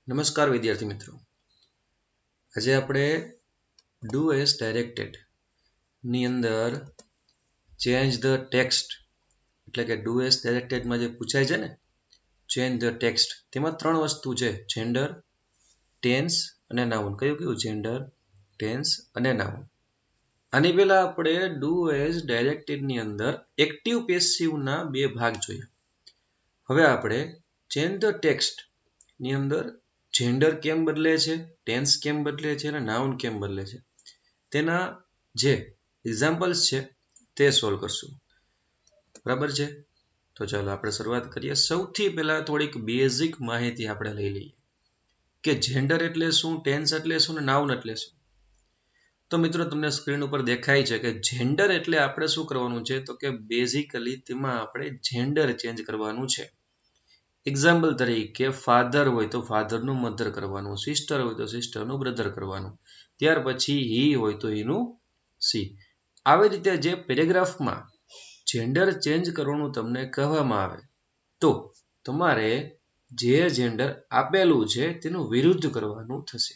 નમસ્કાર વિદ્યાર્થી મિત્રો, આજે આપણે ડુ એઝ ડાયરેક્ટેડ ની અંદર ચેન્જ ધ ટેક્સ્ટ એટલે કે ડુ એઝ ડાયરેક્ટેડમાં જે પૂછાય છે ને ચેન્જ ધ ટેક્સ્ટ, તેમાં ત્રણ વસ્તુ છે: જેન્ડર, ટેન્સ અને નાઉન. કયું જેન્ડર, ટેન્સ અને નાઉન. આની પહેલા આપણે ડુ એઝ ડાયરેક્ટેડની અંદર એક્ટિવ પેસિવના બે ભાગ જોયા. હવે આપણે ચેન્જ ધ ટેક્સ્ટ ની અંદર જેન્ડર કેમ બદલે છે, ટેન્સ કેમ બદલે છે અને નાઉન કેમ બદલે છે તેના જે એક્ઝામ્પલ્સ છે તે સોલ્વ કરશું. બરાબર છે? તો ચાલો આપણે શરૂઆત કરીએ. સૌથી પહેલા થોડીક બેઝિક માહિતી આપણે લઈ લઈએ કે જેન્ડર એટલે શું, ટેન્સ એટલે શું અને નાઉન એટલે શું. તો મિત્રો તમને સ્ક્રીન ઉપર દેખાય છે કે જેન્ડર એટલે આપણે શું કરવાનું છે, તો કે બેઝિકલી તેમાં આપણે જેન્ડર ચેન્જ કરવાનું છે. એક્ઝામ્પલ તરીકે ફાધર હોય તો ફાધરનું મધર કરવાનું, સિસ્ટર હોય તો સિસ્ટરનું બ્રધર કરવાનું, ત્યાર પછી હી હોય તો હીનું સી. આવી રીતે જે પેરેગ્રાફમાં જેન્ડર ચેન્જ કરવાનું તમને કહેવામાં આવે તો તમારે જે જેન્ડર આપેલું છે તેનું વિરુદ્ધ કરવાનું થશે.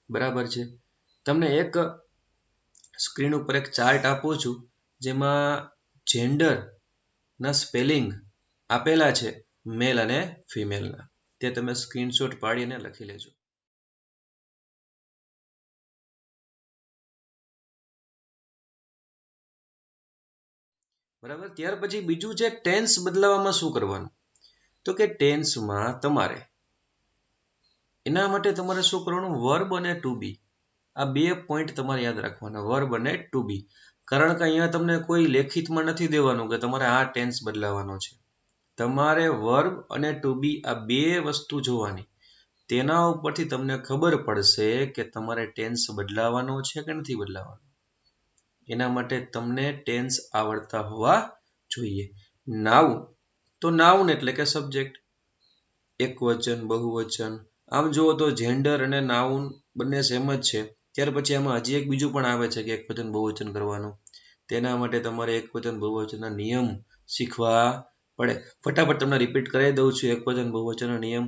બરાબર છે? તમને એક સ્ક્રીન ઉપર એક ચાર્ટ આપું છું જેમાં જેન્ડર ના સ્પેલિંગ આપેલા છે મેલ અને ફિમેલના. તે તમે સ્ક્રીનશોટ પાડીને લખી લેજો. બરાબર. ત્યાર પછી બીજું છે ટેન્સ બદલાવામાં શું કરવાનું, તો કે ટેન્સમાં તમારે એના માટે તમારે શું કરવાનું, વર્બ અને ટુ બી આ બે પોઈન્ટ તમારે યાદ રાખવાના, વર્બ અને ટુ બી. કારણ કે અહીંયા તમને કોઈ લેખિતમાં નથી દેવાનું કે તમારે આ ટેન્સ બદલાવાનો છે. તમારે વર્બ અને ટુ બી આ બે વસ્તુ જોવાની. તેના ઉપરથી તમને ખબર પડશે કે તમારે ટેન્સ બદલાવાનો છે કે નથી બદલાવાનો. એના માટે તમને ટેન્સ આવડતા હોવા જોઈએ. નાઉન, તો નાઉન એટલે કે સબ્જેક્ટ, એકવચન, બહુવચન. આમ જુઓ તો જેન્ડર અને નાઉન બંને સેમ જ છે. ત્યાર પછી આમાં હજી એક બીજું પણ આવે છે કે એકવચન બહુવચન કરવાનું. તેના માટે તમારે એકવચન બહુવચનના નિયમ શીખવા પડે. ફટાફટ તમને રિપીટ કરાવી દઉં છું એકવચન બહુવચનના નિયમ.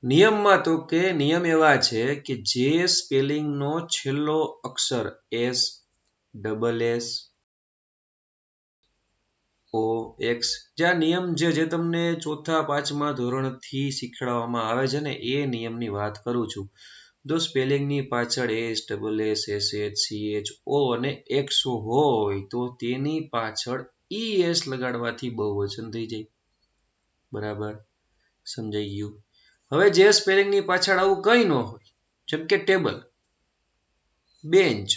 નિયમમાં તો કે નિયમ એવા છે કે જે સ્પેલિંગનો છેલ્લો અક્ષર એસ, ડબલ એસ, ઓ, એક્સ, જે આ નિયમ જે તમને ચોથા પાંચમા ધોરણથી શીખવાડવામાં આવે છે ને એ નિયમની વાત કરું છું. જો સ્પેલિંગની પાછળ S, double S, S H, C H, O અને એક્સ હોય તો તેની પાછળ ઈ એસ લગાડવાથી બહુવચન થઈ જાય. બરાબર, સમજાઈ ગયું? હવે જે સ્પેલિંગની પાછળ આવું કંઈ ન હોય, જેમ કે ટેબલ, બેન્ચ,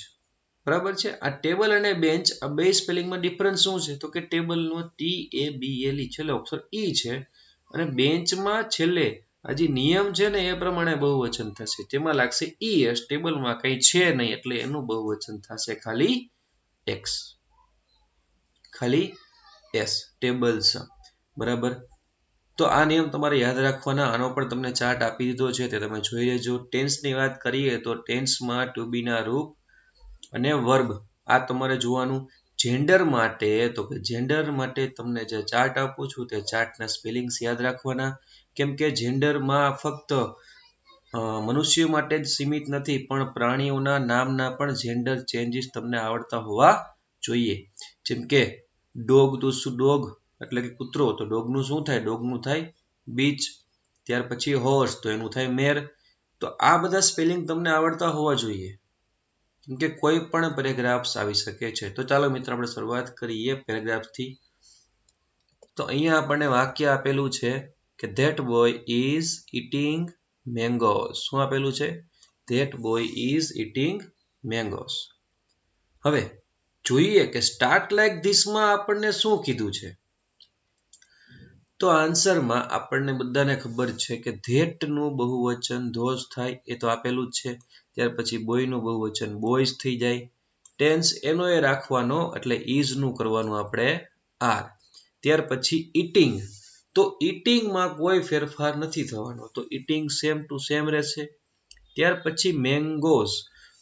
બરાબર છે? આ ટેબલ અને બેન્ચ આ બે સ્પેલિંગમાં ડિફરન્સ શું છે, તો કે ટેબલનો ટી એ બી એલ ઈ છેલ્લો અક્ષર ઈ છે અને બેન્ચમાં છેલ્લે આ જે નિયમ છે ને એ પ્રમાણે બહુવચન થશે. તેમાં લાગશે ઈ એસ, ટેબલમાં કંઈ છે નહીં એટલે એનું બહુવચન થશે ખાલી એક્સ, ખાલી એસ, ટેબલ્સ. બરાબર. તો આ નિયમ તમારે યાદ રાખવાના. આનો પણ તમને ચાર્ટ આપી દીધો છે, તે તમે જોઈ લેજો. ટેન્સની વાત કરીએ તો ટેન્સમાં ટુ બી ના રૂપ અને વર્બ આ તમારે જોવાનું. જેન્ડર માટે તો કે જેન્ડર માટે તમને જે ચાર્ટ આપું છું તે ચાર્ટના સ્પેલિંગ્સ યાદ રાખવાના. કેમ કે જેન્ડરમાં ફક્ત મનુષ્ય માટે જ સીમિત નથી, પણ પ્રાણીઓના નામના પણ જેન્ડર ચેન્જીસ તમને આવડતા હોવા જોઈએ. જેમ કે ડોગ તો શું, ડોગ એટલે કે કૂતરો, તો ડોગનું શું થાય, ડોગનું થાય બીચ. ત્યાર પછી હોર્સ તો એનું થાય મેર. તો આ બધા સ્પેલિંગ તમને આવડતા હોવા જોઈએ, કેમ કે કોઈ પણ પેરેગ્રાફ્સ આવી શકે છે. તો ચાલો મિત્રો આપણે શરૂઆત કરીએ પેરેગ્રાફથી. તો અહીંયા આપણને વાક્ય આપેલું છે કે that boy is eating mangoes. શું આપેલું છે? That boy is eating mangoes. હવે જોઈએ કે સ્ટાર્ટ લાઈક ધીસમાં આપણને શું કીધું છે. તો આન્સરમાં આપણને બધાને ખબર છે કે ધેટ નું બહુવચન ધોઝ થાય, એ તો આપેલું જ છે. ત્યાર પછી બોય નું બહુવચન બોયઝ થઈ જાય. ટેન્સ એનો એ રાખવાનો એટલે ઇઝ નું કરવાનું આપણે આર. ત્યાર પછી ઈટિંગ, તો ઈટિંગમાં કોઈ ફેરફાર નથી થવાનો, તો ઈટિંગ સેમ ટુ સેમ રહેશે. ત્યાર પછી મેંગોઝ,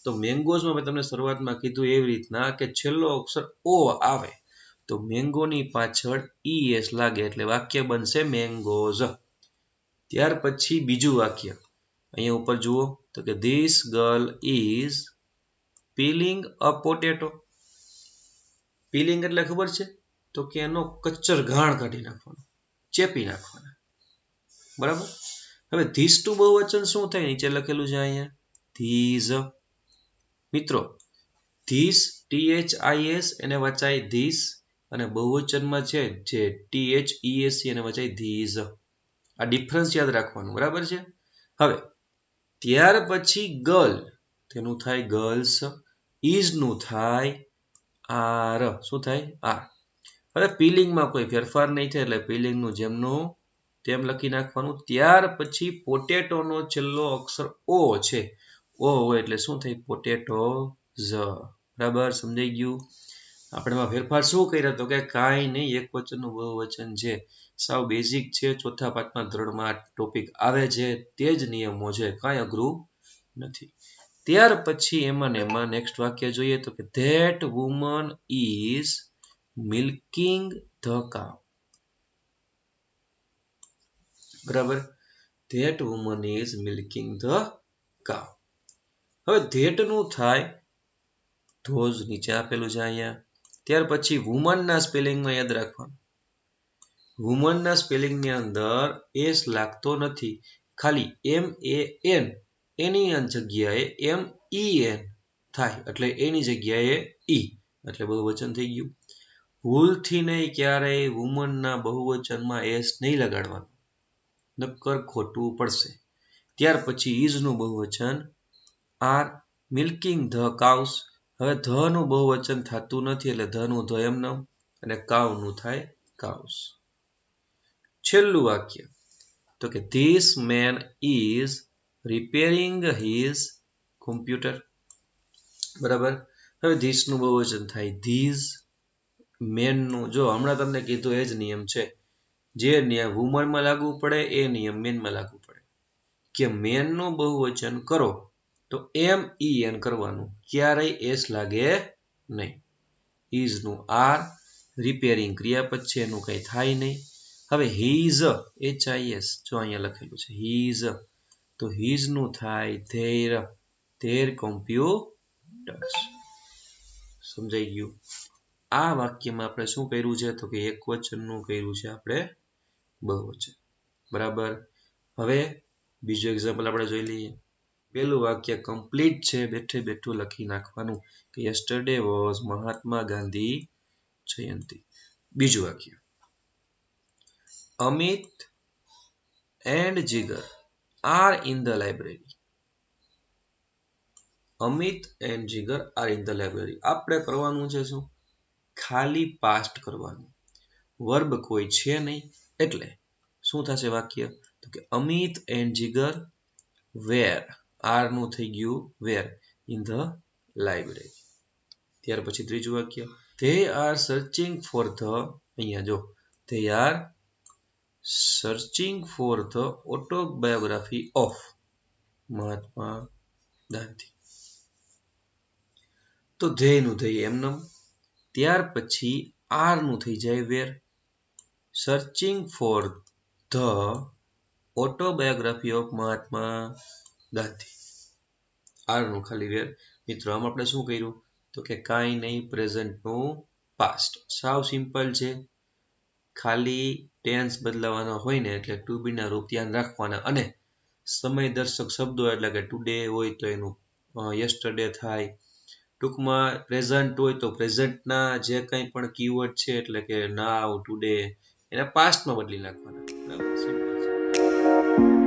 તો મેંગોઝમાં મેં તમને શરૂઆતમાં કીધું એવી રીતના કે છેલ્લો અક્ષર ઓ આવે તો મેંગોની પાછળ ઈ એસ લાગે એટલે વાક્ય બનશે મેંગોઝ. ત્યાર પછી બીજું વાક્ય અહીંયા ઉપર જુઓ તો કે this girl is peeling a potato. Peeling એટલે ખબર છે તો કે એનો કચ્ચર ઘાણ કાઢી નાખવાનો, ચેપી નાખવાના, બરાબર. હવે ધીસ નું બહુવચન શું થાય? નીચે લખેલું છે અહીંયા ધીઝ. મિત્રો ધીસ THIS એને વચાય ધીસ અને બહુવચનમાં છે જે THESC એને વચાય ધીઝ. આ ડિફરન્સ યાદ રાખવાનું, બરાબર છે. હવે ત્યાર પછી ગર્લ તેનું થાય ગર્લ્સ, ઇઝ નું થાય આર. શું થાય? આર. હવે પીલિંગમાં કોઈ ફેરફાર નહીં થાય એટલે પીલિંગનું જેમનું તેમ લખી નાખવાનું. ત્યાર પછી પોટેટોનો છેલ્લો અક્ષર ઓ છે, ઓ હોય એટલે શું થાય? પોટેટોઝ. બરાબર, સમજાઈ ગયું? આપણે એમાં ફેરફાર શું કર્યો તો કે કાંઈ નહીં, એક વચનનું બહુવચન છે, સાવ બેઝિક છે, ચોથા પાંચમા ધોરણમાં આ ટોપિક આવે છે, તે જ નિયમો છે, કાંઈ અઘરું નથી. ત્યાર પછી એમાં નેક્સ્ટ વાક્ય જોઈએ તો કે that woman is milking the cow. બરાબર, that woman is milking the cow. હવે ધેટ નું થાય ધોઝ, નીચે આપેલું છે અહીંયા. ત્યાર પછી વુમન ના સ્પેલિંગમાં યાદ રાખવાનું, વુમન ના સ્પેલિંગ ની અંદર એસ લાગતો નથી, ખાલી MAN એની જગ્યાએ MEN થાય એટલે એની જગ્યાએ ઈ એટલે બહુવચન થઈ ગયું. ભૂલથી નહીં ક્યારેય વુમન ના બહુવચનમાં એસ નહીં લગાડવાનું, નક્કર ખોટું પડશે. ત્યાર પછી ઇઝ નું બહુવચન આર, મિલ્કિંગ ધ કાઉસ. હવે ધ નું બહુવચન થતું નથી એટલે ધ નું ધ એમનેમ અને કાઉ નું થાય કાઉસ. છેલ્લું વાક્ય તો કે this main is repairing his computer. બરાબર, હવે ધીસ નું બહુવચન થાય ધીઝ, મેન નું જો હમણાં તમને કીધું એ જ નિયમ છે, જે નિયમ વુમનમાં લાગુ પડે એ નિયમ મેનમાં લાગુ પડે, કે મેન નું બહુવચન કરો તો MEN કરવાનું, ક્યારેય એસ લાગે નહીં. ઇઝ નું આર, રિપેરિંગ ક્રિયાપદ છે એનું કઈ થાય નહીં. હવે HIS, HIS જો અહીંયા લખેલું છે HIS, તો HIS નું થાય ધેર કોમ્પ્યુટર્સ. સમજાઈ ગયું? આ વાક્યમાં આપણે શું કર્યું છે તો કે એક વચનનું કર્યું છે આપણે બહુવચન. બરાબર, હવે બીજું એક્ઝામ્પલ આપણે જોઈ લઈએ. પેલું વાક્ય કમ્પ્લીટ છે, બેઠે બેઠું લખી નાખવાનું કે યસ્ટરડે વોઝ મહાત્મા ગાંધી જયંતિ. બીજું વાક્ય Amit and Jigar are in the library. Amit and Jigar are in the library. આપણે કરવાનું છે શું? ખાલી પાસ્ટ કરવાનું, વર્બ કોઈ છે નહીં એટલે શું થશે વાક્ય તો કે અમિત એન્ડ જીગર વેર, આર નું થઈ ગયું વેર, ઇન ધ લાઇબ્રેરી. ત્યાર પછી ત્રીજું વાક્ય they are searching for the, અહીંયા જો they are searching for the autobiography of Mahatma Gandhi. તો they નું થઈ એમનેમ. ત્યાર પછી આર નું થઈ જાય where, searching for the autobiography of Mahatma Gandhi, R નું ખાલી વેર. મિત્રો આમ આપણે શું કર્યું તો કે કાંઈ નહીં, પ્રેઝન્ટ નું પાસ્ટ, સાવ સિમ્પલ છે, ખાલી ટેન્સ બદલાવાના હોય ને એટલે ટુ બી ના રૂપ ધ્યાન રાખવાના અને સમય દર્શક શબ્દો એટલે કે ટુડે હોય તો એનું યસ્ટરડે થાય, ટૂંકમાં પ્રેઝન્ટ હોય તો પ્રેઝન્ટના જે કંઈ પણ કીવર્ડ છે એટલે કે નાવ, ટુડે, એને પાસ્ટમાં બદલી નાખવાના. બરાબર, સિમ્પલ છે.